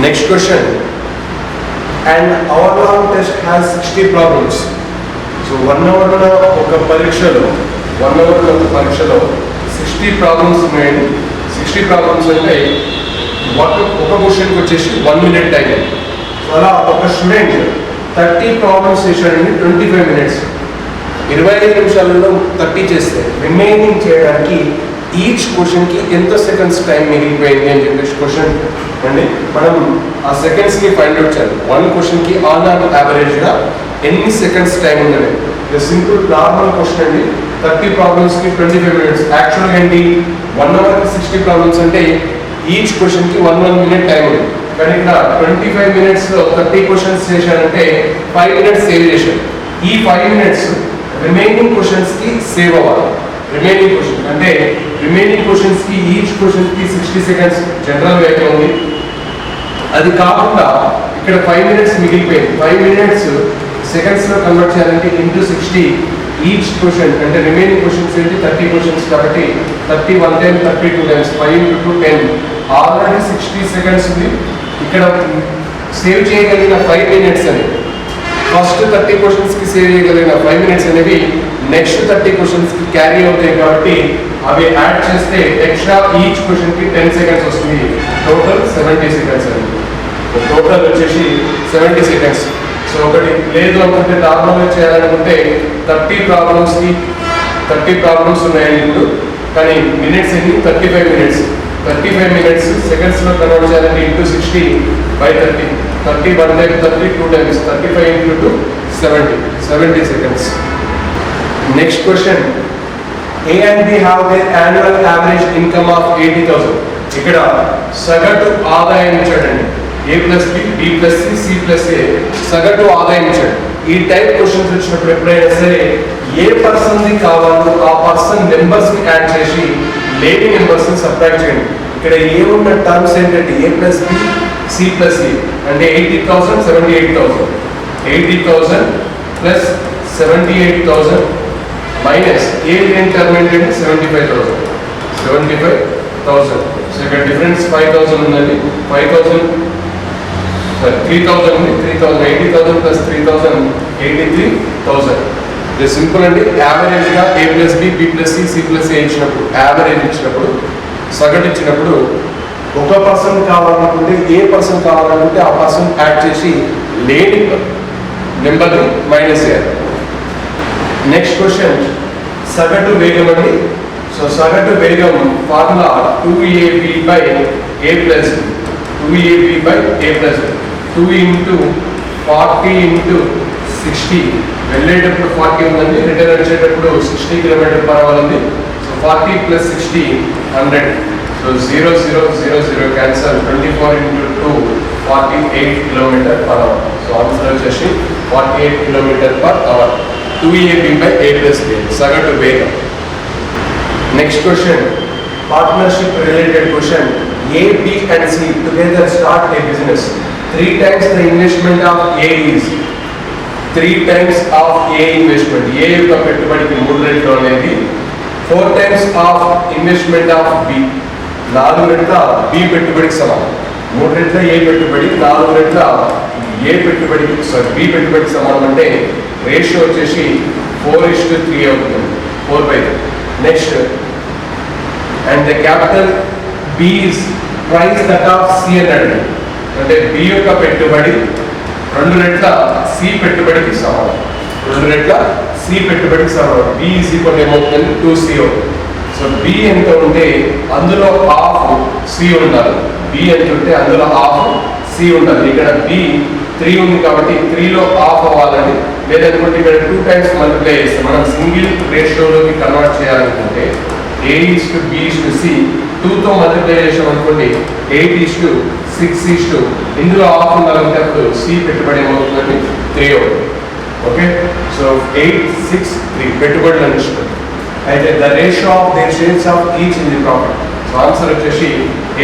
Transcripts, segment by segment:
Next question. An hour-long test has 60 problems. So 1 hour ఒక పరీక్షలో 60 problems ఉన్నాయండి. 60 problems అంటే ఒక క్వశ్చన్కి వచ్చేసి 1 minute టైం. సో అలా ఒక స్టూడెంట్ 30 ప్రాబ్లమ్స్ చేశాడండి 25 minutes. 25 నిమిషాలలో 30 చేస్తే రిమైనింగ్ చేయడానికి ఈచ్ క్వశ్చన్కి ఎంత సెకండ్స్ టైం మిగిలిపోయింది అని చెప్పేసి క్వశ్చన్ అండి. మనం ఆ సెకండ్స్ని ఫైండ్ అవుట్ చేయాలి. 1 క్వశ్చన్కి ఆన్ యావరేజ్గా ఎన్ని సెకండ్స్ టైం ఉందని. సింపుల్ నార్మల్ క్వశ్చన్ అండి. 30 ప్రాబ్లమ్స్కి 25 minutes. యాక్చువల్గా ఏంటి 1 hourకి 60 ప్రాబ్లమ్స్ అంటే ఈచ్ క్వశ్చన్కి 1 minute టైం ఉంది. కానీ ఇక్కడ 25 minutesలో 30 క్వశ్చన్స్ చేశారంటే 5 minutes సేవ్ చేశారు. ఈ 5 minutes రిమైనింగ్ క్వశ్చన్స్కి సేవ్ అవ్వాలి. రిమైనింగ్ క్వశ్చన్ అంటే రిమైనింగ్ క్వశ్చన్స్కి ఈచ్ క్వశ్చన్కి 60 seconds జనరల్ అయితే ఉంది. అది కాకుండా ఇక్కడ 5 minutes మిగిలిపోయింది. 5 minutes సెకండ్స్లో కన్వర్ట్ చేయాలంటే ఇంటూ 60 ఈచ్ క్వశ్చన్ అంటే రిమైనింగ్ క్వశ్చన్స్ ఏంటి 30 క్వశ్చన్స్ కాబట్టి 30 1 time 32 times 5 into 10 already 60 seconds ఉంది. ఇక్కడ సేవ్ చేయగలిగిన 5 minutes అని ఫస్ట్ 30 క్వశ్చన్స్కి సేవ్ చేయగలిగిన 5 minutes అనేవి నెక్స్ట్ 30 క్వశ్చన్స్కి క్యారీ అవుతాయి కాబట్టి అవి యాడ్ చేస్తే ఎక్స్ట్రా ఈచ్ క్వశ్చన్కి 10 seconds వస్తుంది. టోటల్ 70 seconds అండి. టోటల్ వచ్చేసి 70 seconds. సో ఒకటి లేదు అనుకుంటే నార్మల్గా చేయాలనుకుంటే 30 ప్రాబ్లమ్స్కి 30 ప్రాబ్లమ్స్ ఉన్నాయండి ఇప్పుడు. కానీ మినిట్స్ ఎన్ని 35 minutes. 35 minutes సెకండ్స్లో కన్వర్ట్ చేయాలంటే into 60 by 30. 30 1 time 32 times 35 into 2 70 seconds. Next question. A and B have their annual average income of 80,000. ఇక్కడ సగటు ఆదాయం ఇచ్చాడండి. A plus B, B plus C, C plus A సగటు ఆదాయం ఇచ్చాడు. ఈ టైప్ క్వశ్చన్స్ వచ్చినప్పుడు ఎప్పుడైనా సరే ఏ పర్సన్ది కావాలో ఆ పర్సన్ నెంబర్స్ని యాడ్ చేసి లేని నెంబర్స్ని సబ్ట్రాక్ట్ చేయండి. ఇక్కడ ఏ ఉన్న టర్మ్స్ ఏంటంటే A plus B, C plus A అంటే 80,000 78,000. 80,000 plus 78,000 మైనస్ ఏ లేని టర్మ్ ఏంటంటే 75,000. 75,000. సో ఇక్కడ డిఫరెన్స్ 5,000 ఉందండి. 5,000 3,000 ఉంది. 3,000 80,000 plus 3,000 83,000. ఇది సింపుల్ అండి. యావరేజ్గా A plus B, B plus C, C plus A ఇచ్చినప్పుడు యావరేజ్ ఇచ్చినప్పుడు సగటు ఇచ్చినప్పుడు ఒక పర్సన్ కావాలనుకుంటే ఏ పర్సన్ కావాలనుకుంటే ఆ పర్సన్ యాడ్ చేసి లేని నెంబర్ని మైనస్ చేయాలి. నెక్స్ట్ క్వశ్చన్ సగటు వేగం అండి. సో సగటు వేగం formula 2AB by A plus B. 2AB by A plus B. 2 into 40 into 60. వెళ్ళేటప్పుడు 40 ఉందండి. రిటర్న్ వచ్చేటప్పుడు 60 km/h ఉంది. So 40 plus 60 100. So 0 0 0 0 cancel. 24 into 2 48 km/h. So answer వచ్చేసి 48 km/h. 2AB by A plus B సగటు వేగం. Next question partnership related question. A, B and C together start a business. 3 times the investment of A is 3 times of A investment. A యొక్క పెట్టుబడికి 3 రెట్లు అనేది 4 times of investment of B. 4 రెట్ల B పెట్టుబడికి సమానం. 3 రెట్ల A పెట్టుబడి 4 రెట్ల A పెట్టుబడికి B పెట్టుబడికి సమానం అంటే రేషియో వచ్చేసి 4:3 అవుతుంది. 4/3. Next and the capital B is price that of C అన్నాడు. అంటే B యొక్క పెట్టుబడి 2 రెట్ల C పెట్టుబడికి సమానం. 2 రెట్ల C పెట్టుబడికి సమానం. B is equal ఏమవుతుంది 2C అవుతుంది. సో B ఎంత ఉంటే అందులో హాఫ్ C ఉండాలి. B ఎంత ఉంటే అందులో హాఫ్ C ఉండాలి. ఇక్కడ B 3 ఉంది కాబట్టి 3లో హాఫ్ అవ్వాలని. లేదనుకుంటే ఇక్కడ 2 times మల్టిప్లై చేస్తే మనం సింగిల్ రేషియోలోకి కన్వర్ట్ చేయాలనుకుంటే A:B:C 2తో మల్టిప్లై చేసామనుకోండి 8:6 ఇందులో హాఫ్ ఉండాలంటే అప్పుడు C పెట్టుబడి ఏమవుతుందండి 3 అవుతుంది. ఓకే. సో 8 6 3 పెట్టుబడులు అనిస్తుంది. అయితే the ratio of their shares of each in the profit. So answer వచ్చేసి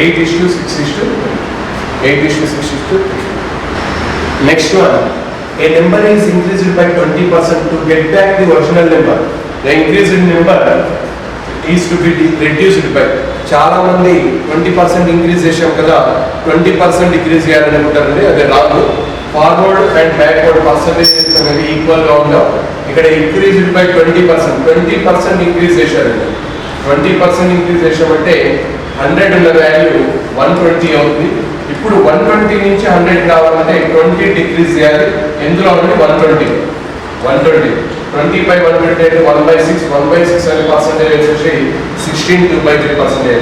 8:6 next one. A number is increased by 20% to get back the original number. The increased number is to be reduced by. చాలా మంది 20% increase చేశాం కదా, 20% decrease చేయాలనుకుంటారండి, అది wrong. Forward and backward percentages అనేవి ఈక్వల్గా ఉండవు. ఇక్కడ ఇంక్రీజ్డ్ బై 20% ఇంక్రీజ్ చేశారండి. 20% ఇంక్రీజ్ చేసామంటే 100 ఉన్న వాల్యూ 120 అవుతుంది. ఇప్పుడు 120 నుంచి 100 కావాలంటే 20 డిక్రీజ్ చేయాలి. ఎందులో ఉంది 120 20 బై 120 అంటే 1/6 1/6 అనే పర్సంటేజ్ వచ్చేసి 16 2/3%.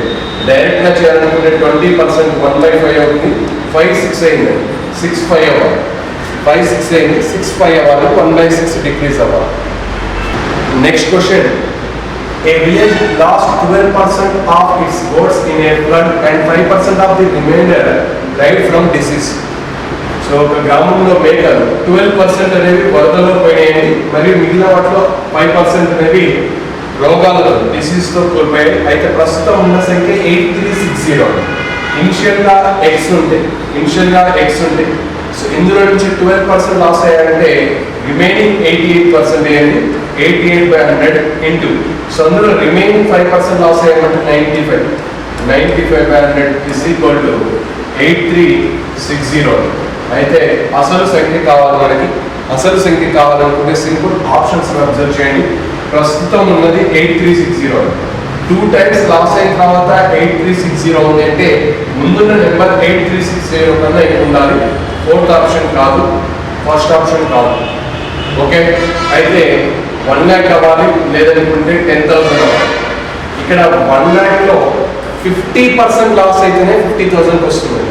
డైరెక్ట్గా చేయాలనుకుంటే 20% 1/5 అవుతుంది. 5 6 అయింది, 6 5 అవ్వాలి. 5 6 అయింది, 6 5 అవ్వాలి, 1/6 డిక్రీజ్ అవ్వాలి. Next question, a village lost 12% of its goats in a flood and 5% of the remainder died from disease. So ఒక గ్రామంలో మేకలు 12% అనేవి వరదలో పోయినాయండి, మరియు మిగిలిన వాటిలో 5% అనేవి రోగాలతో డిసీజ్తో కోల్పోయాయి. అయితే ప్రస్తుతం ఉన్న సంఖ్య 8360. ఇనిషియల్గా ఎక్స్ ఉంది. సో ఇందులో నుంచి 12% లాస్ అయ్యారంటే రిమైనింగ్ 88% అయ్యండి. 88/100 ఇంటూ, సో అందులో రిమైనింగ్ 5% లాస్ అయ్యారంటే 95/100 ఇస్ ఈక్వల్ టు 8360. అయితే అసలు సంఖ్య కావాలి మనకి. అసలు సంఖ్య కావాలనుకుంటే సింపుల్ ఆప్షన్స్ అబ్జర్వ్ చేయండి. ప్రస్తుతం ఉన్నది 8360. 2 times లాస్ అయిన తర్వాత 8360 ఉంది అంటే ముందున్న నెంబర్ 8360 కన్నా ఎక్కువ ఉండాలి. 4th ఆప్షన్ కాదు, ఫస్ట్ ఆప్షన్ కాదు. ఓకే, అయితే 1 lakh అవ్వాలి, లేదనుకుంటే 10,000 అవ్వాలి. ఇక్కడ 1 lakhలో 50% లాస్ అయితేనే 50,000 వస్తుంది.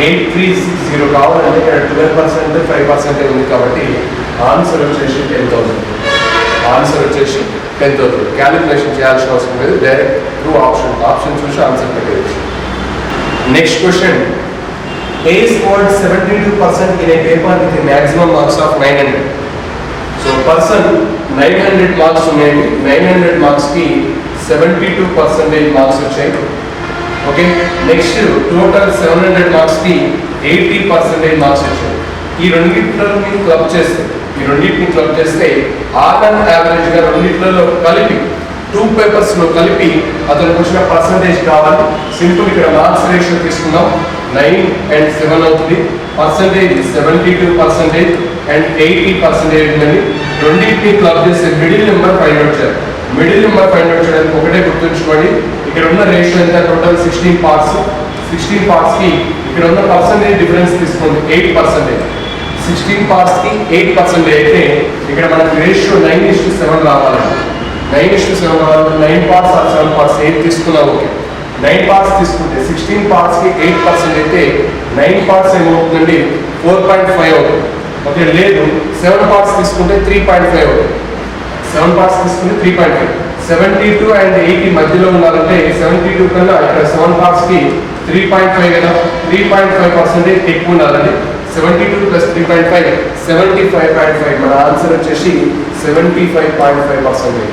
8360 కావాలంటే ఇక్కడ 12% 5% ఉంది కాబట్టి ఆన్సర్ వచ్చేసి 10,000. క్యాలిక్యులేషన్ చేయాల్సిన అవసరం లేదు, డైరెక్ట్ త్రూ ఆప్షన్ చూసి ఆన్సర్ పెట్టేయచ్చు. Next question, A scored 72% in a paper with a maximum marks of 900. So person 900 marks ఉన్నాయండి. 900 మార్క్స్కి 72% మార్క్స్ వచ్చాయి. ఓకే, నెక్స్ట్ టోటల్ 700 మార్క్స్కి 80% మార్క్స్ వచ్చాయి. ఈ రెండింటిని క్లబ్ చేస్తే ఆల్ యావరేజ్గా రెండింటిలో కలిపి 2 పేపర్స్లో కలిపి అతనికి వచ్చిన పర్సంటేజ్ కావాలి. సింపుల్ ఇక్కడ మార్క్స్ రేషియో తీసుకుందాం. 9 and 7 అవుతుంది. పర్సంటేజ్ 72% అండ్ 80% ఉందని రెండింటిని క్లబ్ చేస్తే మిడిల్ నెంబర్ ఫైండ్ అవుట్ చేయాలి. మిడిల్ నెంబర్ ఫైండ్ అవుట్ చేయడానికి ఒకటే గుర్తుంచుకోండి, ఇక్కడ ఉన్న రేషియో ఎంత, టోటల్ 16 పార్ట్స్. 16 పార్ట్స్కి ఇక్కడ ఉన్న పర్సంటేజ్ డిఫరెన్స్ తీసుకోండి 8%. 16 పార్ట్స్కి 8% అయితే ఇక్కడ మనకు రేషియో 9:7 రావాలండి. 9:7 రావాలంటే 9 parts or 7 parts 8 తీసుకున్నాం. ఓకే, 9 parts తీసుకుంటే 16 partsకి 8% అయితే 9 parts ఏమవుతుందండి 4.5 అవుతుంది. ఓకే, లేదు 7 parts తీసుకుంటే 3.5 అవుతుంది. 7 parts తీసుకుంటే 3.5. 72 and 80 మధ్యలో ఉన్నారంటే 72 కన్నా ఇక్కడ 7 partsకి 3.5 కదా, 3.5% ఎక్కువ ఉండాలండి. 72 + 3.5 75.5. మన ఆన్సర్ వచ్చేసి 75.5%.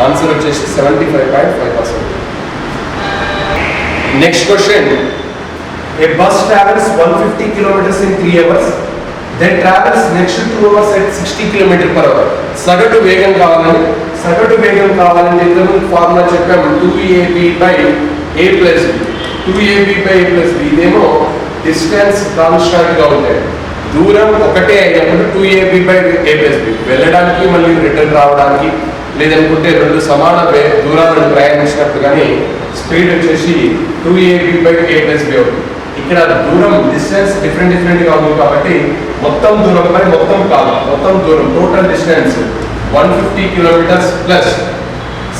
ఆన్సర్ వచ్చేసి 75.5%. Next question, A bus travels 150 kilometers in 3 hours, then travels next 2 hours at 60 km/h. సగటు వేగం కావాలంటే ఇంతకుముందు ఫార్ములా చెప్పాము 2ab/a+b. 2ab/a+b ఇదేమో డిస్టెన్స్ కాన్స్టాంట్గా ఉంటాయి. దూరం ఒకటే అయినప్పుడు 2ab/a+b వెళ్ళడానికి మళ్ళీ రిటర్న్ రావడానికి, లేదనుకుంటే రెండు సమాన దూరాలను ప్రయాణించినప్పుడు కానీ స్పీడ్ వచ్చేసి 2ab/a+b అవుతుంది. ఇక్కడ దూరం డిస్టెన్స్ డిఫరెంట్గా ఉంది కాబట్టి మొత్తం దూరంపై మొత్తం కాదు, మొత్తం దూరం total distance 150 kilometers plus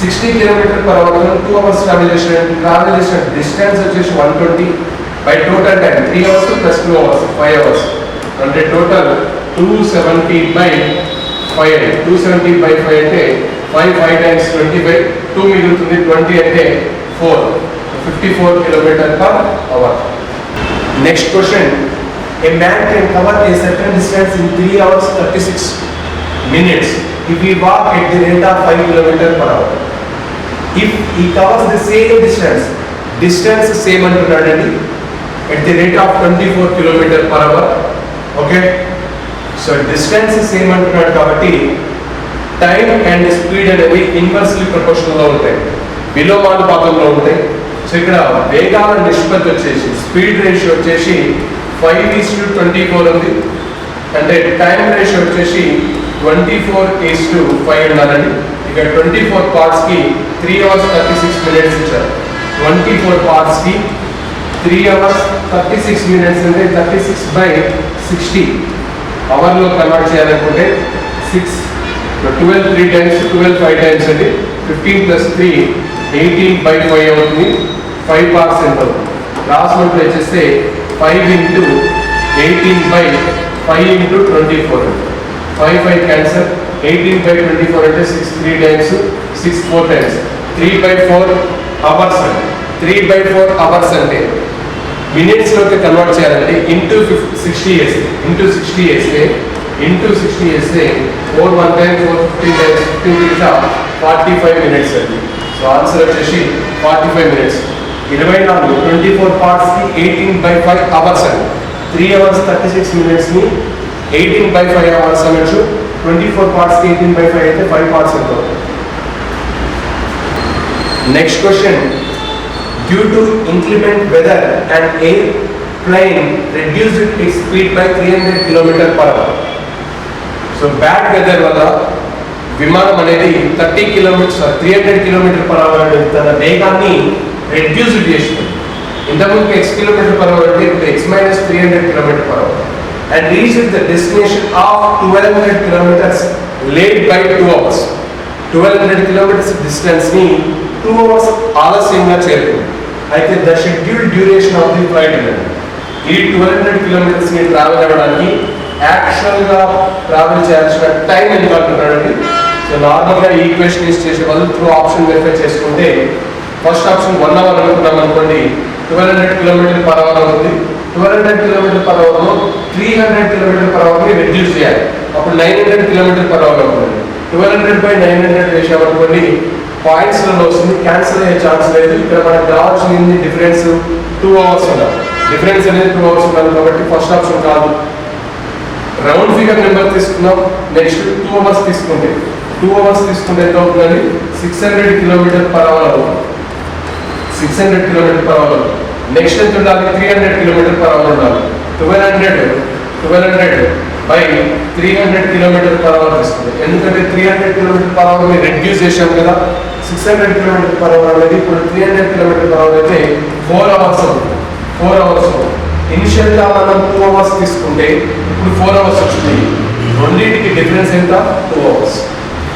60 km/h 2 hours travel చేసిన డిస్టెన్స్ వచ్చేసి 120 by total time 3 hours plus 2 hours 5 hours అంటే టోటల్ 270/5. 270/5 అంటే 5 times 25, 2 మిగులుతుంది, 20 అంటే 4, 54 km/h. Next question, a man can cover a certain distance in 3 hours 36 minutes if he walk at the rate of 5 km/h. If he covers the same distance same అంటున్నాడండి at the rate of 24 km/h. Okay, so distance same అంటున్నాడు కాబట్టి time and speed అనేవి inversely ప్రపోర్షనల్లో ఉంటాయి, విలోమానుపాతంలో ఉంటాయి. So ఇక్కడ వేగాల నిష్పత్తి వచ్చేసి స్పీడ్ రేషియో వచ్చేసి 5:24 ఉంది. అంటే టైం రేషియో వచ్చేసి 24:5 ఉండాలండి. ఇక్కడ 24 parts కి 3 hours 36 minutes ఇచ్చారు. 24 parts కి 3 hours 36 minutes అంటే 36/60 అవర్లో కన్వర్ట్ చేయాలనుకుంటే 12 3 times 12 5 times అంటే 15 + 3 18/5 అవుతుంది. 5 parts ఎంత అవుతుంది? లాస్ట్ మంత్ వచ్చేస్తే 5 × 18/5 × 24 5 క్యాన్సర్ 18/24 అంటే 6 3 times 6 4 times 3/4 అవర్స్. 3/4 అవర్స్ అంటే మినిట్స్ లోకి కన్వర్ట్ చేయాలంటే ఇంటూ 60 వేస్తే ఇంటూ 60 వేస్తే 4 1 time 4 15 times 15 45 minutes అండి. సో ఆన్సర్ వచ్చేసి 45 minutes. 24 parts కి 18/5 అవర్స్ అండి. 3 hours 36 minutes ని 18/5 అవర్స్ అనొచ్చు. 24 parts కి 18/5 అయితే 5 parts అవుతుంది. Next question, due to increment weather and airplane reduced its speed by 300 km/h. So bad weather వల్ల విమానం అనేది 300 km/h తన వేగాన్ని రెడ్యూస్ చేసింది. ఇంతకుముందు x km/h అంటే ఇప్పుడు x - 300 km/h and reached the destination of 1200 km late by 2 hours. 1200 km distance ని 2 hours ఆలస్యంగా చేరుకుంది. అయితే the schedule duration of the flight ఈ 1200 km ని ట్రావెల్ అవ్వడానికి యాక్చువల్గా ట్రావెల్ చేయాల్సిన టైం ఎంత అంటున్నాడండి. సో నార్మల్గా ఈ ఈక్వేషన్ యూస్ చేసే వాళ్ళు త్రూ ఆప్షన్ వెరిఫై చేసుకుంటే ఫస్ట్ ఆప్షన్ 1 hour అనుకున్నాం అనుకోండి, 1200 km/h అవుతుంది. 1200 km/h 300 km/h ని రెడ్యూస్ చేయాలి. అప్పుడు 900 km/h అవుతుంది. 1200/900 వేసామనుకోండి పాయింట్స్లలో వస్తుంది, క్యాన్సిల్ అయ్యే ఛాన్స్ లేదు. ఇక్కడ మనకు కావాల్సింది డిఫరెన్స్ 2 hours ఉండాలి. డిఫరెన్స్ అనేది 2 hours ఉండాలి కాబట్టి ఫస్ట్ ఆప్షన్ కాదు. రౌండ్ ఫిగర్ నెంబర్ తీసుకున్నాం. నెక్స్ట్ 2 hours తీసుకుంటే 2 hours తీసుకుంటే ఎంత అవుతుందండి? 600 km/h అవుతుంది. 600 km/h. నెక్స్ట్ ఎంత ఉండాలి? 300 km/h ఉండాలి. 1200/300 km/h తీసుకుంది. ఎందుకంటే 300 km/h ని రెడ్యూస్ చేసాం కదా. 600 km/h అనేది ఇప్పుడు 300 km/h అయితే 4 hours అవుతుంది. 4 hours ఇనిషియల్గా మనం 2 hours తీసుకుంటే ఇప్పుడు 4 hours వచ్చింది. రెండింటికి డిఫరెన్స్ ఎంత? 2 hours.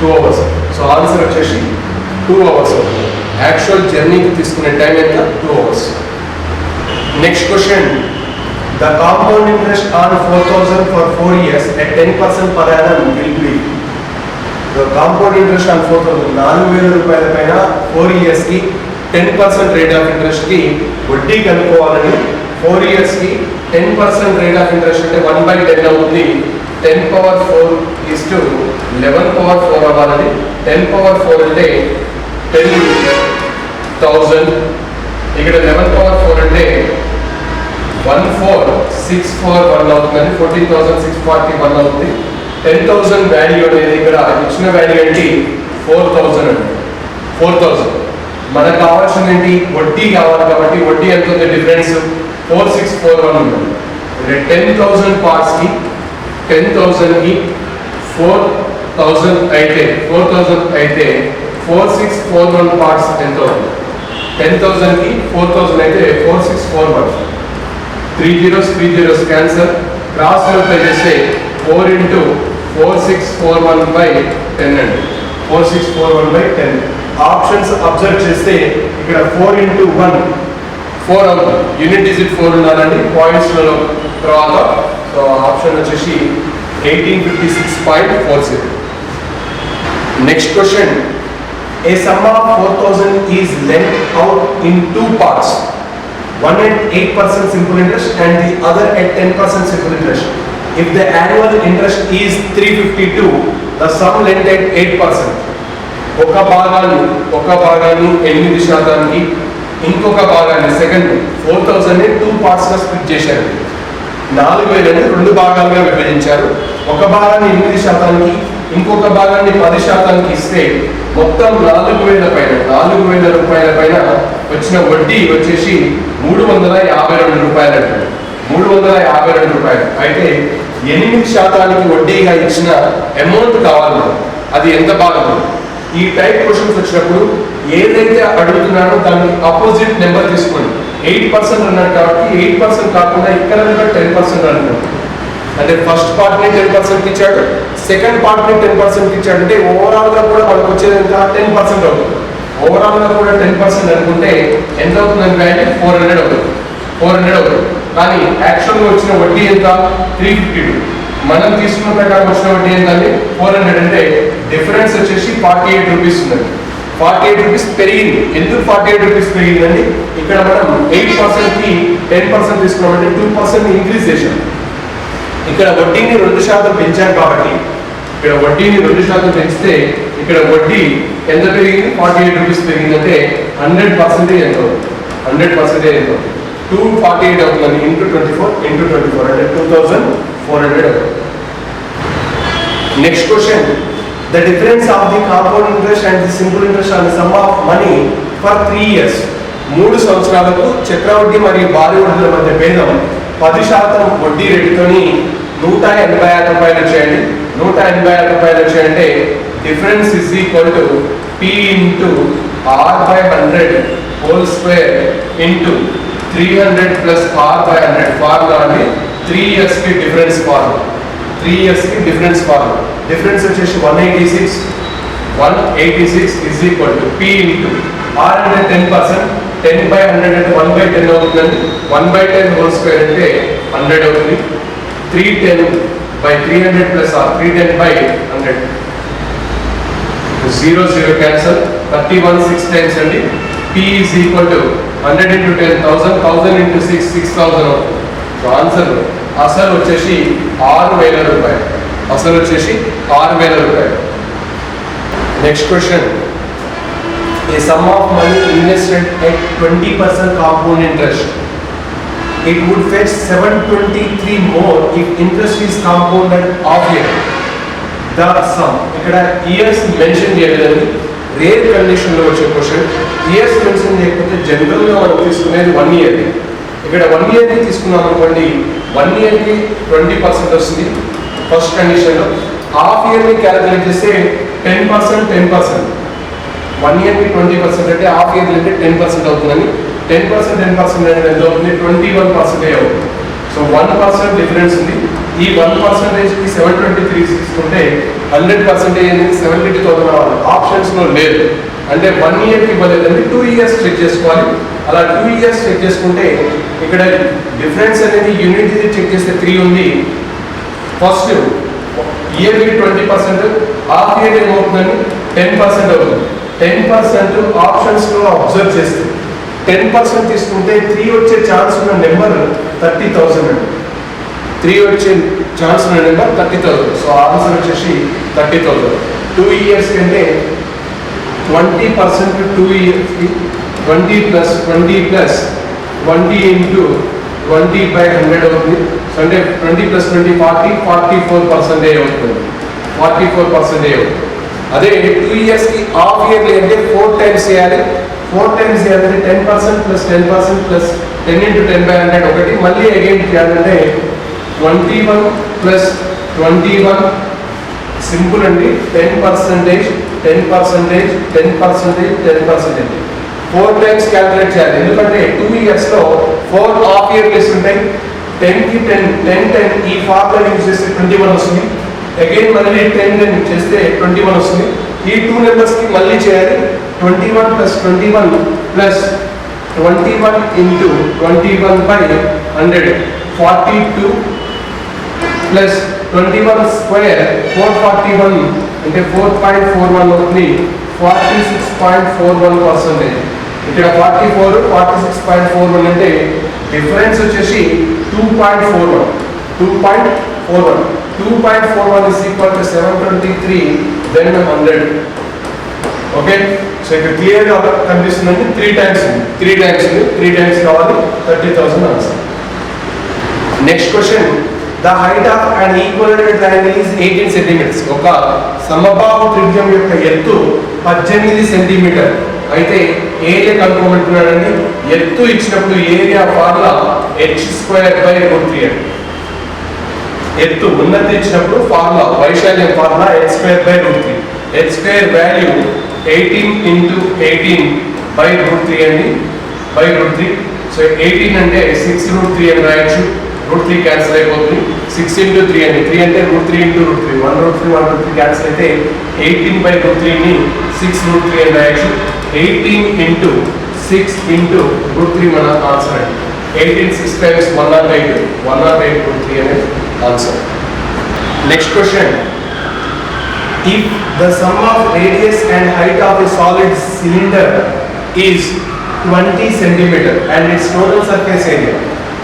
2 hours. సో ఆన్సర్ వచ్చేసి 2 hours అవుతుంది. యాక్చువల్ జర్నీకి తీసుకునే టైం ఎంత? 2 hours. Next question, the compound interest on 4,000 for 4 years at 10% per annum will be. The compound interest on 4,000 4,000 రూపాయల పైన 4 years కి 10% రేట్ ఆఫ్ ఇంట్రెస్ట్ కి వడ్డీ కనుక్కోవాలని. 4 years కి 10% రేట్ ఆఫ్ ఇంట్రెస్ట్ అంటే 1/10 అవుతుంది. 10⁴ is to 11⁴ అవ్వాలని. 10⁴ అంటే 10,000. ఇక్కడ 11⁴ అంటే 14,641 అవుతుందని 14,641 అవుతుంది. 10,000 వాల్యూ అనేది ఇక్కడ ఇచ్చిన వాల్యూ ఏంటి? 4,000 అండి. 4,000 మనకు కావాల్సింది ఏంటి? వడ్డీ కావాలి కాబట్టి వడ్డీ ఎంత ఉంది? డిఫరెన్స్ 4,641 ఉంది. 10,000 పార్ట్స్ కి 10,000 కి 4,000 అయితే 4,641 పార్ట్స్ ఎంత అవుతుంది? 10,000 కి 4,000 అయితే 4,641. 3 zeros క్యాన్సర్. క్రాస్ మల్టిప్లై చేస్తే 4 × 4,641/10 అండి. 4,641/10. ఆప్షన్స్ అబ్జర్వ్ చేస్తే ఇక్కడ 4 × 1 4 అవుతుంది. యూనిట్ డిజిట్ 4 ఉండాలండి పాయింట్స్లలో తర్వాత. సో ఆప్షన్ వచ్చేసి 1856.40. Next question, a sum of 4,000 is lent out in 2 parts, one at 8% simple interest and the other at 10% simple interest. If the annual interest is 352, the sum lent at 8%. ఒక భాగాన్ని 8% ఇంకొక భాగాన్ని second 4,000 ని 2 parts గా split చేశారు. 4,000 2 భాగాలుగా విభజించారు. ఒక భాగాన్ని 8% ఇంకొక భాగాన్ని 10% ఇస్తే మొత్తం 4,000 రూపాయల పైన వచ్చిన వడ్డీ వచ్చేసి 352 రూపాయలు అంటారు. 352 రూపాయలు. అయితే 8% వడ్డీగా ఇచ్చిన అమౌంట్ కావాలి, అది ఎంత బాగుంది. ఈ టైప్ క్వశ్చన్స్ వచ్చినప్పుడు ఏదైతే అడుగుతున్నారో దానికి అపోజిట్ నెంబర్ తీసుకోండి. 8% అన్నాడు కాబట్టి 8% కాకుండా ఇక్కడ 10% అంటున్నాడు. అంటే ఫస్ట్ పార్ట్ ని 10% ఇచ్చాడు, సెకండ్ పార్ట్ ని 10% ఇచ్చాడు. అంటే ఓవరాల్ గా కూడా మనకు వచ్చేది ఎంత 10% అవుతుంది. ఓవరాల్ గా కూడా 10% అనుకుంటే ఎంత అవుతుంది అంటే 400 అవుతుంది. 400 అవుతుంది. కానీ యాక్చువల్ గా వచ్చిన వడ్డీ ఎంత 352. మనం తీసుకున్న ప్రకారం వచ్చిన వడ్డీ ఎంత అంటే 400. అంటే డిఫరెన్స్ వచ్చేసి 48 రూపీస్ ఉందండి. 48 రూపీస్ పెరిగింది. ఎందుకు 48 రూపీస్ పెరిగిందండి? ఇక్కడ మనం 8% కి 10% తీసుకున్నామంటే 2% ఇంక్రీజ్ చేశాం. ఇక్కడ వడ్డీని 2% పెంచాం కాబట్టి ఇక్కడ వడ్డీని 2% పెంచితే ఇక్కడ వడ్డీ ఎంత పెరిగింది? 48 రూపీస్ పెరిగిందంటే 100% ఎంత అవుతుంది? 100% ఎంత అవుతుంది? 248 అవుతుంది. ఇంటూ 24 అంటే 2400 అవుతుంది. Next question, the difference of the compound interest and the simple interest on the some of money for 3 years. 3 సంవత్సరాలకు చక్రవడ్డీ మరియు భారీ వడ్డీల మధ్య భేదం 10% వడ్డీ రేటుతోని 186 రూపాయలు వచ్చాయండి. 186 రూపాయలు వచ్చాయంటే difference is equal to P into R/100 whole square into 300 plus R/100. Formula అంటే 3 years కి డిఫరెన్స్ ఫార్ములా. 3 years కి డిఫరెన్స్ ఫార్ములా. డిఫరెన్స్ వచ్చేసి 186 is equal to P into R అంటే 10%, 10/100 అంటే 1/10 అవుతుందండి. 1/10 హోల్ స్క్వేర్ అంటే 100 అవుతుంది. 310/300 ప్లస్ R, 310/100. 0 0 క్యాన్సల్. 31 6 టైమ్స్ అండి. P is equal to 100 into 10,000, 1000 into 6, 6000 అవుతుంది. సో ఆన్సర్ అసలు వచ్చేసి 6000 రూపాయలు. అసలు వచ్చేసి 6000 రూపాయలు. Next question, a sum of money invested at 20% compound interest, it would fetch 723 more if interest is compounded half year. The sum, ఇక్కడ years mention చేయలేదండి. Rare condition లో వచ్చే క్వశ్చన్. ఇయర్స్ మెన్షన్ చేయకపోతే జనరల్ గా మనం తీసుకునేది 1 year. ఇక్కడ 1 year కి తీసుకున్నాం అనుకోండి, 1 year కి 20% వస్తుంది ఫస్ట్ కండిషన్ లో. హాఫ్ ఇయర్ ని క్యాలిక్యులేట్ చేస్తే 10%. 1 year కి 20% అంటే హాఫ్ ఇయర్ అంటే 10% అవుతుందని. 10% అంటే ఎంత అవుతుంది? 21% అవుతుంది. సో 1% డిఫరెన్స్ ఉంది. ఈ 1% కి 723 తీసుకుంటే 100% అనేది 72,000 అవ్వాలి. ఆప్షన్స్ లో లేదు. అంటే 1 year కి ఇవ్వలేదండి, 2 years చెక్ చేసుకోవాలి. అలా 2 years చెక్ చేసుకుంటే ఇక్కడ డిఫరెన్స్ అనేది యూనిట్ చెక్ చేస్తే 3 ఉంది. ఫస్ట్ ఇయర్లీ 20%, హాఫ్ ఇయర్ ఏమవుతుందని 10% అవుతుంది. 10% ఆప్షన్స్ లో అబ్జర్వ్ చేస్తే 10% తీసుకుంటే 3 వచ్చే ఛాన్స్ ఉన్న నెంబర్ 30,000 అండి. 3 వచ్చే ఛాన్స్ ఉన్న నెంబర్ 30,000. సో ఆన్సర్ వచ్చేసి 30,000. 2 years కంటే 20% 2 years కి 20 ప్లస్ 20 ఇంటూ 20/100 అవుతుంది. సో అంటే 20 ప్లస్ 20 44% అవుతుంది. 44% అవుతుంది. అదే 2 years కి హాఫ్ ఇయర్లీ అంటే 4 times చేయాలి. 4 times చేయాలంటే 10% ప్లస్ 10% ప్లస్ 10 into 10/100 ఒకటి. మళ్ళీ అగైన్ చేయాలంటే 21 ప్లస్ 21 సింపుల్ అండి. 10%, 4 times క్యాలిక్యులేట్ చేయాలి. ఎందుకంటే 2 years లో 4 హాఫ్ ఇయర్లీస్ ఉంటాయి. 10 కి 10 ఈ ఫార్ములా యూజ్ చేస్తే 21 వస్తుంది. అగైన్ మళ్ళీ 10 చేస్తే 21 వస్తుంది. ఈ 2 నెంబర్స్ కి మళ్ళీ చేయాలి. 21 plus 21 plus 21 into 21/100 42 plus 21 square 441 అంటే 4.41 అవుతుంది. 46.41%. ఇక్కడ 44, 46.41 అంటే డిఫరెన్స్ వచ్చేసి 2.41. 2.41 is equal to 723 then 100. Okay, so ఇక్కడ క్లియర్ గా కనిపిస్తుందండి. 3 times కావాలి. 30,000 answer. Next question, the height of and equilateral triangle is 18 centimeters. ఒక సమబాహు త్రిభుజం యొక్క ఎత్తు 18 సెంటీమీటర్. అయితే ఏరియా కనుక్కోమంటున్నాడండి. ఎత్తు ఇచ్చినప్పుడు ఏరియా ఫార్ములా h²/√3 అండి. ఎత్తు ఉన్నతి ఇచ్చినప్పుడు ఫార్ములా వైశాల్యం ఫార్ములా h²/√3. h² వాల్యూ 18 × 18/√3 అండి, /√3. సో 18 అంటే 6√3 అని రాయొచ్చు. √3 క్యాన్సిల్ అయిపోతుంది. 6 × 3 అండి, 3 అంటే √3 × √3, 1√3 క్యాన్సిల్ అయితే 18/√3ని 6√3 అని రాయొచ్చు. 18 × 6 × √3 మన ఆన్సర్ అండి. 18 6 times 108, 108/√3 అనేది answer. Next question, if the sum of radius and height of a solid cylinder is 20 cm and its total surface area,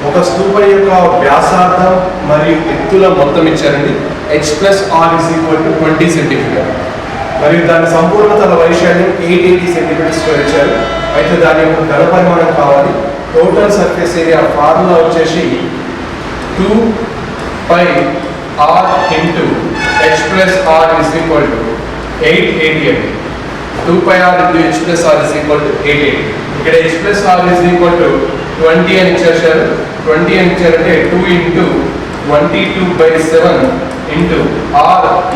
ఒక స్తూపం యొక్క వ్యాసార్థం మరియు ఎత్తుల మొత్తం ఇచ్చారండి. h+r = 20 cm మరియు దాని సంపూర్ణ తల వైశాల్యం 880 cm² ఇచ్చారు. అయితే దాని యొక్క ఘన పరిమాణం కావాలి. టోటల్ సర్ఫేస్ ఏరియా ఫార్ములా వచ్చేసి 2πr × h+r = 880 అండి. 2πr × h+r = 880. ఇక్కడ h+r = 20 అని ఇచ్చారు. 20 అని ఇచ్చారంటే 2 × 22/7 × r =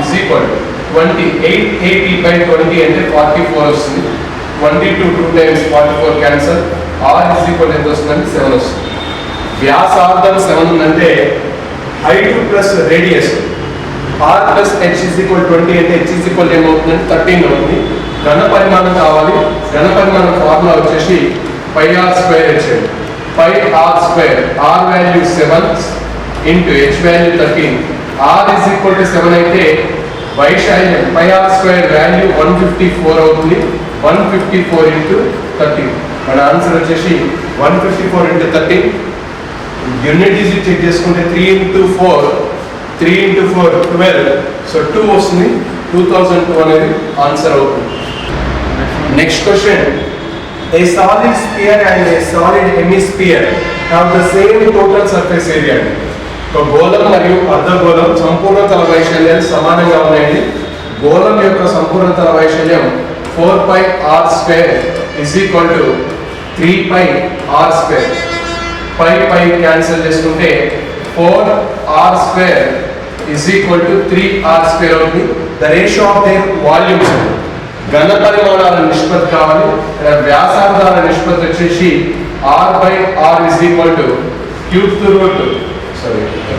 20. 880/20 అంటే 44 వస్తుంది. 22 2 times 44 క్యాన్సల్. r ఎంత వస్తుందంటే 7 వస్తుంది. వ్యాసార్థం 7 ఉందంటే height plus radius r + h = 20 అంటే h ఏమవుతుందంటే 13 అవుతుంది. ఘన పరిమాణం కావాలి. ఘన పరిమాణం ఫార్ములా వచ్చేసి πr² వచ్చేది. πr², r value 7 × h value 13. r = 7 అయితే వైశాల్యం πr² వాల్యూ 154 అవుతుంది. 154 × 13. మన ఆన్సర్ వచ్చేసి 154 × 13. యూనిట్ డిజిట్ చెక్ చేసుకుంటే 3 × 4 12. సో 2 వస్తుంది. 2002 అనేది ఆన్సర్ అవుతుంది. Next question, a solid sphere and a solid hemisphere have the same total surface area. ఒక గోళం మరియు అర్ధగోళం సంపూర్ణ తల వైశాల్యాలు సమానంగా ఉన్నాయండి. గోళం యొక్క సంపూర్ణ తల వైశాల్యం 4πr² = 3πr². పై క్యాన్సిల్ చేసుకుంటే 4r² = 3r² అవుతుంది. The ratio of their volumes, ఘన పరిమాణాల నిష్పత్తి కావాలి. వ్యాసార్థాల నిష్పత్తి వచ్చేసి r/r =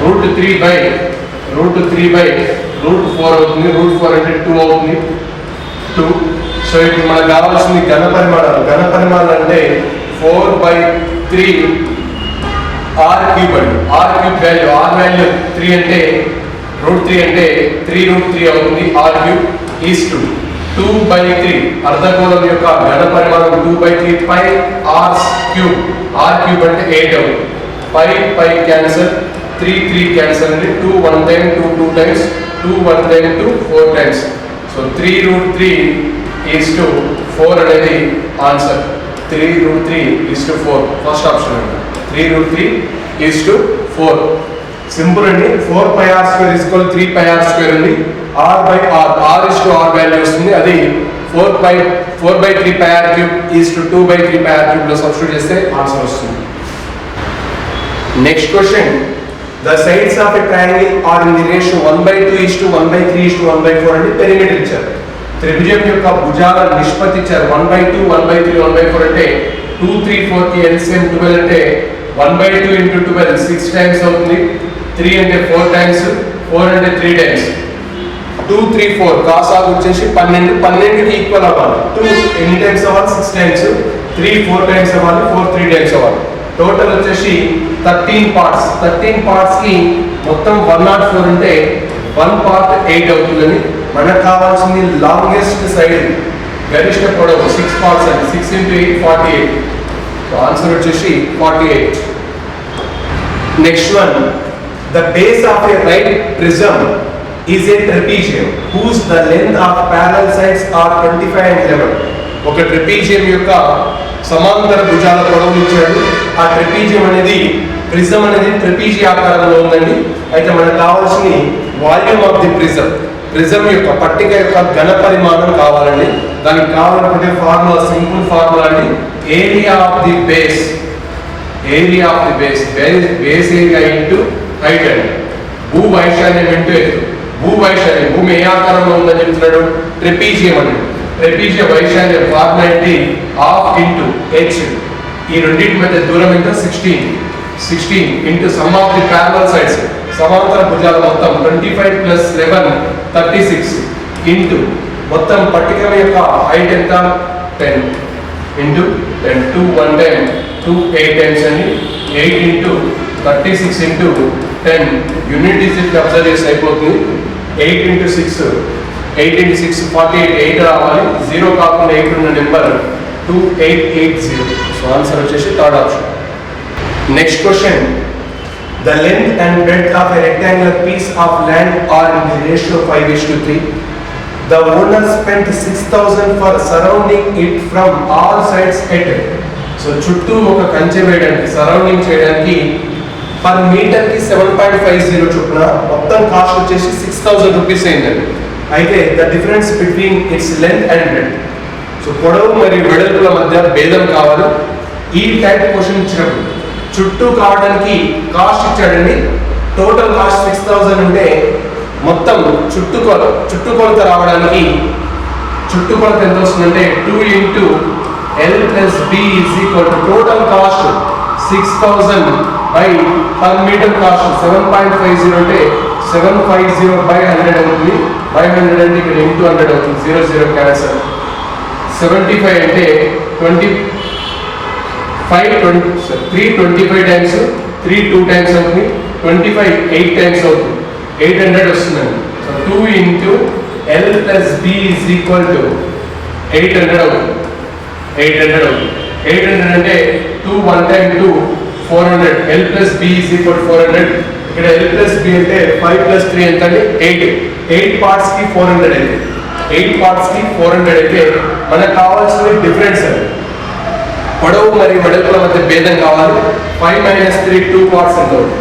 √3/√4 అవుతుంది. √4 అంటే 2 అవుతుంది. 2. సో ఇప్పుడు మనకు కావాల్సింది ఘన పరిమాణాలు. ఘన పరిమాణాలు అంటే 4/3 r³ అండి. r³ వాల్యూ, r వాల్యూ 3 అంటే √3 అంటే 3√3 అవుతుంది. r³ is 2/3. అర్ధగోళం యొక్క ఘన పరిమాణం 2/3 πr³ r³ అంటే 8 అవుతుంది. పై క్యాన్సల్, 3 క్యాన్సల్ అండి. 2 1 time, 2 2 times, 2 1 time, 2 4 times. So 3√3 = 4 అనేది ఆన్సర్. 3√3 = 4 ఫస్ట్ ఆప్షన్ అండి. 3√3 = 4. సింపుల్ అండి. 4πr² = 3πr² అండి. r/r, r/r వాల్యూ వస్తుంది. అది 4/3 πr³ = 2/3 πr³ లో సబ్స్టిట్యూట్ చేస్తే ఆన్సర్ వస్తుంది. Next question, the sides of a triangle are in the ratio 1/2 = 1/3 = 1/4 అంటే పెరిమీటర్ ఇచ్చారు. త్రిభుజం యొక్క భుజాల నిష్పత్తి ఇచ్చారు. 1/2 1/3 1/4 అంటే 2 3 4 కి LCM 12 అంటే 1/2 × 12 6 times అవుతుంది. 3 అంటే 4 times, 4 అంటే 3 times. 2 3 4 కాసాగు వచ్చేసి 12కి ఈక్వల్ అవ్వాలి. 2 ఎన్ని టైమ్స్ అవ్వాలి? 6 times. 3 4 times అవ్వాలి. 4 3 times అవ్వాలి. టోటల్ వచ్చేసి 13 పార్ట్స్. 13 పార్ట్స్ కి మొత్తం 104 అంటే 1 part 8 అవుతుందని. మనకు కావాల్సింది లాంగెస్ట్ సైడ్, గరిష్ట పొడవు 6 parts అండి. 6 × 8 48. సో ఆన్సర్ వచ్చేసి 48. Next one, the base of a right prism is a trapezium whose the length of parallel sides are 25 and 11. ఒక ట్రెపీజియం యొక్క సమాంతర భుజాల పొడవు ఇచ్చాడు. ఆ ట్రెపీజియం అనేది, ప్రిజం అనేది ట్రెపీజి ఆకారంలో ఉందండి. అయితే మనకు కావాల్సిన volume of the prism. Prism యొక్క పట్టిక యొక్క ఘన పరిమాణం కావాలండి. దానికి కావాలనుకుంటే ఫార్ములా, సింపుల్ ఫార్ములా అండి, area of the base, area of the base, base area into height అండి. భూ వైశాల్యం ఇంటూ ఎత్తు. భూ వైశాల్యం, భూమి ఏ ఆకారంలో ఉందని చెప్తున్నాడు, ట్రెపీజియం అండి. ట్రెపీజియం వైశాల్యం ఫార్ములా ఏంటి, హాఫ్ ఇంటూ హెచ్. ఈ రెండింటి మధ్య దూరం ఎంత, 16 into some of the parallel sides, సమాంతర భుజాలు మొత్తం 25 + 11 36 ఇంటూ మొత్తం పట్టిక యొక్క హైట్ ఎంత 10 ఇంటూ 10 2 1 10 2 8 టైమ్స్ అండి. 8 into 36 into 10 unit digit observe చేసి అయిపోతుంది. 8 ఇంటూ 6 8 ఇంటూ 6 48, 8 రావాలి, 0 కాకుండా 8 ఉన్న నెంబర్ 2880. సో ఆన్సర్ వచ్చేసి third option. Next question, the length and breadth of a rectangular piece of land are in the ratio 5:3. The owner spent 6,000 for surrounding it from all sides at. So చుట్టూ ఒక కంచె వేయడానికి, surrounding చేయడానికి per metre కి 7.50 చొప్పున మొత్తం cost వచ్చేసి 6,000 rupees అయిందండి. అయితే the difference between it's length and breadth, so పొడవు మరియు వెడల్పుల మధ్య భేదం కావాలి. ఈ టైప్ క్వశ్చన్ ఇచ్చినప్పుడు చుట్టూ కావడానికి కాస్ట్ ఇచ్చాడండి. టోటల్ కాస్ట్ 6,000 ఉంటే మొత్తం చుట్టుకొలత రావడానికి చుట్టుకొలత ఎంత వస్తుందంటే 2 into L + B = total cost 6,000 by per metre cost 7.50 అంటే 750/100 అవుతుంది. 500 అంటే ఇక్కడ ఇంటూ 100 అవుతుంది, 0 0 క్యాన్సల్. 75 అంటే 325 టైమ్స్ 3 2 టైమ్స్ అవుతుంది, 25 8 టైమ్స్ అవుతుంది, 800 వస్తుందండి. సో 2 ఇంటూ L + B = 800 అవుతుంది. 800 అవుతుంది. 800 అంటే 2 1 time 2 400. L + B = 400. ఇక్కడ L + B అంటే 5 + 3 ఎంత అండి, 8 పార్ట్స్ కి 400 అయితే 8 పార్ట్స్ కి 400 అయితే మనకు కావాల్సిన డిఫరెన్స్ అది పొడవు మరియు వెడల్పుల మధ్య భేదం కావాలి. 5 - 3 2 పార్ట్స్ ఎంత అవుతుంది,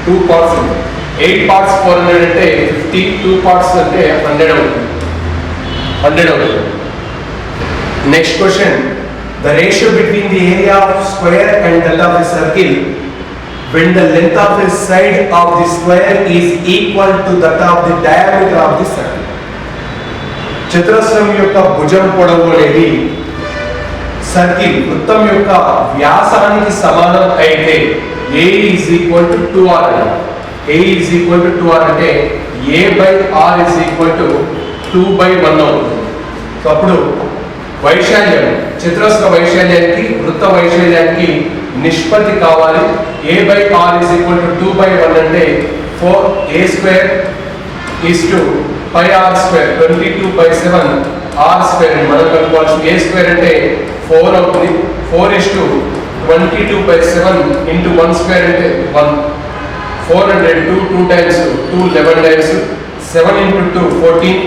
2 పార్ట్స్ ఉంటుంది. 8 పార్ట్స్ 400 అంటే 50, 2 పార్ట్స్ అంటే 100 అవుతుంది, 100 అవుతుంది. Next question, the ratio between the area of square and that of a circle when the length of a side of the square is equal to that of the diameter of the circle. చతురస్రం యొక్క భుజం పొడవు అనేది circle వృత్తం యొక్క వ్యాసానికి సమానం అయితే A is equal to 2r. A is equal to 2r అంటే A/r is equal to 2/1 అవుతుంది. సో అప్పుడు వైశాల్యం, చతురస్ర వైశాల్యానికి వృత్త వైశాల్యానికి నిష్పత్తి కావాలి. A/r is equal to 2/1 అంటే 4a² πr², 22/7 r² మనం కనుక్కోవాల్సింది. a² అంటే 4 అవుతుంది, 4:22/7 into 1² అంటే 1. 400 2 times 2 11 times 7 into 2 14,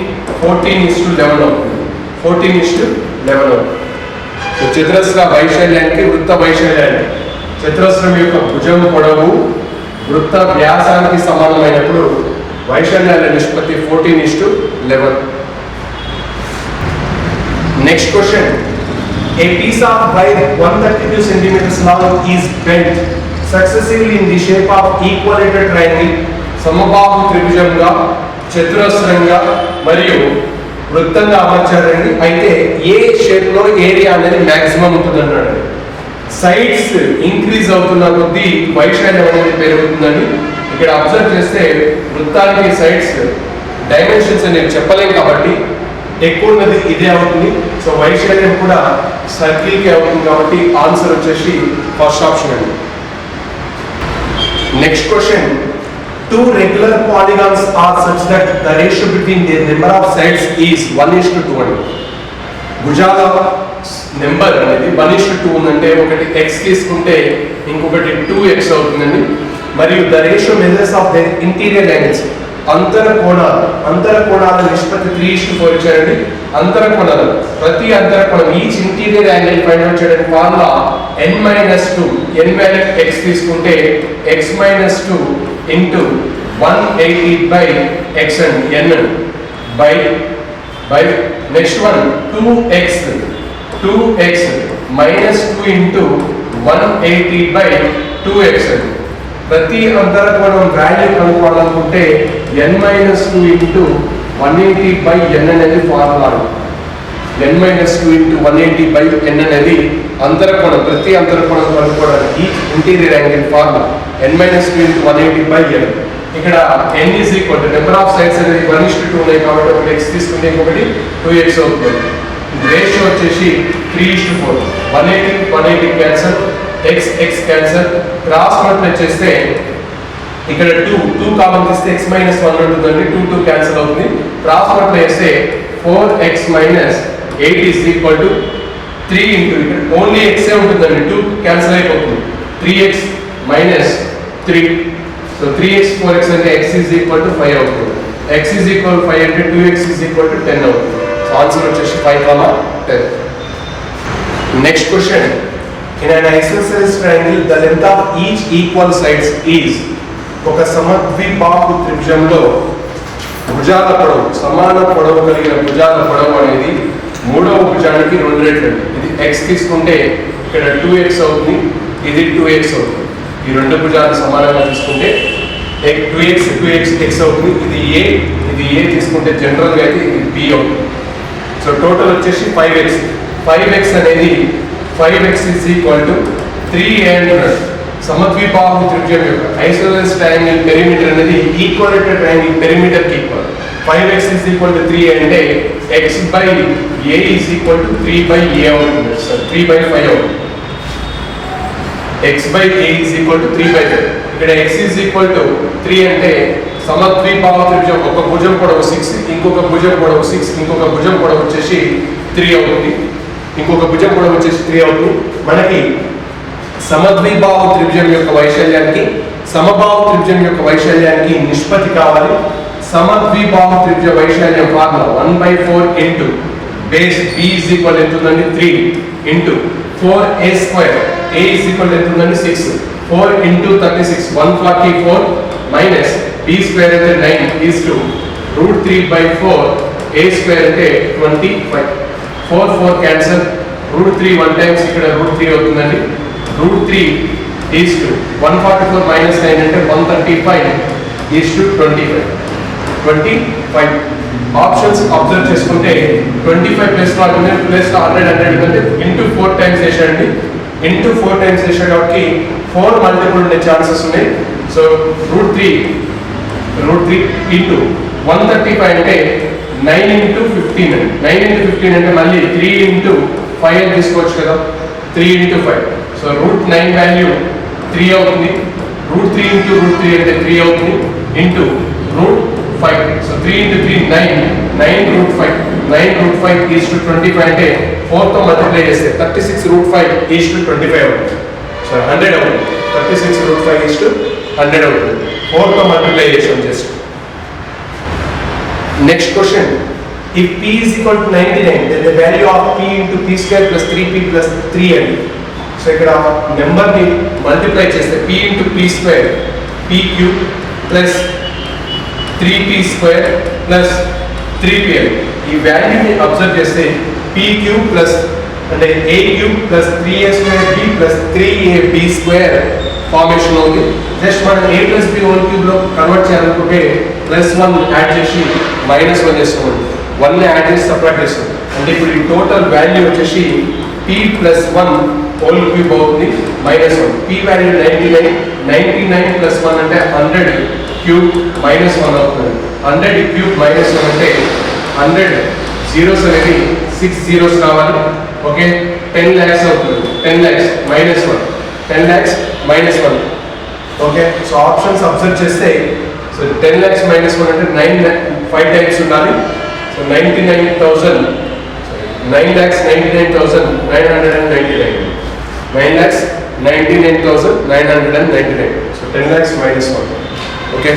14:11 అవుతుంది, 14:11 అవుతుంది. సో చతురస్ర వైశాల్యానికి వృత్త వైశాల్యానికి, చతురస్రం యొక్క భుజం పొడవు వృత్త వ్యాసానికి సమానమైనప్పుడు వైశాల్యాల నిష్పత్తి 14:11. Next question, a piece of wire 132 centimeters long is bent successively in the shape of equilateral triangle. సమబాహు త్రిభుజంగా, చతురస్రంగా మరియు వృత్తంగా అమర్చారండి. అయితే ఏ షేప్ లో ఏరియా అనేది మాక్సిమం ఉంటుంది అన్నాడు. సైడ్స్ ఇంక్రీజ్ అవుతున్న కొద్దీ వైశాల్యం అనేది పెరుగుతుందండి. ఇక్కడ అబ్జర్వ్ చేస్తే వృత్తానికి సైడ్స్ డైమెన్షన్స్ అనేవి చెప్పలేం కాబట్టి ఎక్కువ ఉన్నది ఇదే అవుతుంది. సో వైశాల్యం కూడా సర్కిల్ కి అవుతుంది కాబట్టి ఆన్సర్ వచ్చేసి ఫస్ట్ ఆప్షన్ అండి. Next question, two regular polygons are such that the ratio between their number of sides is 1:2 అండి. భుజాల నెంబర్ అనేది 1:2 ఉందంటే ఒకటి x తీసుకుంటే ఇంకొకటి 2x అవుతుందండి. మరియు the ratio measures of their interior angles, అంతర కోణాల నిష్పత్తి 3:4 ఇచ్చారండి. అంతర కోణాలు, ప్రతి అంతర కోణం each interior angle find out చేయడానికి ఫార్ములా n-2, n - x తీసుకుంటే x - 2 into 180/x and n by next one 2x minus 2 into 180 by 2x. ప్రతి అంతరకు మనం వాల్యూ కనుక్కోవాలనుకుంటే n minus 2 into 180 by n అనేది ఫార్ములా. n minus 2 into 180 by n అనేది అంతరకోణం, ప్రతి అంతరకోణం కనుక్కోవడానికి interior angle formula n minus 2 into 180 by n. ఇక్కడ n is equal to number of sides అనేది 1:2 ఉన్నాయి కాబట్టి ఒకటి x తీసుకుంటే ఇంకొకటి 2x అవుతుంది. రేషియో వచ్చేసి 3:4. 180 cancel, x cancel, cross multiply చేస్తే ఇక్కడ 2 కామన్ తీస్తే x minus 1 ఉంటుందండి. 2 క్యాన్సల్ అవుతుంది. క్రాస్ మల్టిప్లై చేస్తే 4x minus 8 is equal to 3 into ఇక్కడ ఓన్లీ x ఏ ఉంటుందండి. 2 క్యాన్సల్ అయిపోతుంది. 3x minus 3. So 3x 4x అంటే x is equal to 5 అవుతుంది. x is equal to 5 అంటే 2x is equal to 10 అవుతుంది. సో ఆన్సర్ వచ్చేసి 5, 10. Next question. In an isosceles triangle, the length of each equal sides is. ఒక సమద్విబాహు త్రిభుజంలో భుజాల పొడవు, సమాన పొడవు కలిగిన భుజాల పొడవు అనేది మూడవ భుజానికి 2 రెట్లు. ఇది x తీసుకుంటే ఇక్కడ 2x అవుతుంది, ఇది 2x అవుతుంది. ఈ రెండు భుజాలు సమానంగా తీసుకుంటే 2x x అవుతుంది. ఇది a తీసుకుంటే జనరల్గా అయితే ఇది b అవుతుంది. సో టోటల్ వచ్చేసి 5x అనేది 5x is equal to 300. సమద్విబాహు త్రిభుజం యొక్క ఐసోసెలస్ ట్రయాంగిల్ పెరిమీటర్ అనేది ఈక్వలేటరల్ ట్రయాంగిల్ పెరిమీటర్ కి equal. 5x is equal to 3 అంటే x by a is equal to 3 by a అవుతుంది. సో 3/5 అవుతుంది. x by a is equal to 3/5. ఇక్కడ x is equal to 3 అంటే సమద్విబాహు త్రిభుజం ఒక భుజం పొడవు 6, ఇంకొక భుజం పొడవు 6, ఇంకొక భుజం పొడవు వచ్చేసి 3 అవుతుంది. ఇంకొక భుజం పొడవు వచ్చేసి 3 అవుతుంది. మనకి సమద్విబాహు త్రిభుజం యొక్క వైశాల్యానికి సమబాహు త్రిభుజం యొక్క వైశాల్యానికి నిష్పత్తి కావాలి. సమద్విబాహు త్రిభుజ వైశాల్యం formula 1/4 into base b is equal ఎంత ఉందండి 3 into 4a square. a is equal ఎంత ఉందండి 6. 4 into 36 144 minus b square అంటే 9 is to √3/4 a square అంటే 25. 4 క్యాన్సల్, √3 1 times ఇక్కడ √3 అవుతుందండి. √3 is to 144 minus 9 అంటే 135 is to 25. ఆప్షన్స్ అబ్జర్వ్ చేసుకుంటే 25 ప్లస్ 100 ప్లస్ 100 కంటే ఇంటూ 4 టైమ్స్ వేసాడండి. ఇంటూ 4 టైమ్స్ వేసాడు కాబట్టి 4 మల్టిపుల్ ఉండే ఛాన్సెస్ ఉన్నాయి. సో √3 ఇంటూ 135 అంటే 9 into 15 అండి. 9 into 15 అంటే మళ్ళీ 3 into 5 అని తీసుకోవచ్చు కదా. 3 into 5. సో √9 వాల్యూ 3 అవుతుంది. √3 into √3 అంటే 3 అవుతుంది. Into √5. So 3 into 3 9 √5 is to 25 అంటే 4 తో మల్టిప్లై చేస్తే 36 √5 is to 25 అవుతుంది. సో 100 అవుతుంది. 36 √5 is to 100 అవుతుంది. 4 తో మల్టిప్లై చేసాం just. Next question. If p is equal to 99, then the value of p into p square plus 3p plus 3 అండి. So ఇక్కడ నెంబర్ ని మల్టిప్లై చేస్తే p into p square p cube plus 3p square plus 3p అండి. ఈ వాల్యూని observe చేస్తే p cube plus అంటే a cube plus 3a square b plus 3ab square formation ఉంది. జస్ట్ మనం a plus b whole cube లో convert చేయాలనుకుంటే +1 add చేసి -1 చేస్తాం. 1 ని యాడ్ చేసి సపరేట్ చేస్తాం. అంటే ఇప్పుడు ఈ టోటల్ వాల్యూ వచ్చేసి p + 1 హోల్ క్యూబ్ అవుతుంది -1. p వాల్యూ 99 + 1 అంటే 100 క్యూబ్ -1 అవుతుంది. 100 క్యూబ్ -1 అంటే 100 జీరోస్ అనేది 6 జీరోస్ రావాలి. ఓకే, 10 lakhs అవుతుంది. 10 lakhs -1 10 lakhs -1. Okay, so options observe చేస్తే సో 10 lakhs -1 అంటే 5 టైమ్స్ ఉండాలి. సో 9,99,999. 9,99,999. So 10 lakhs -1. ఓకే.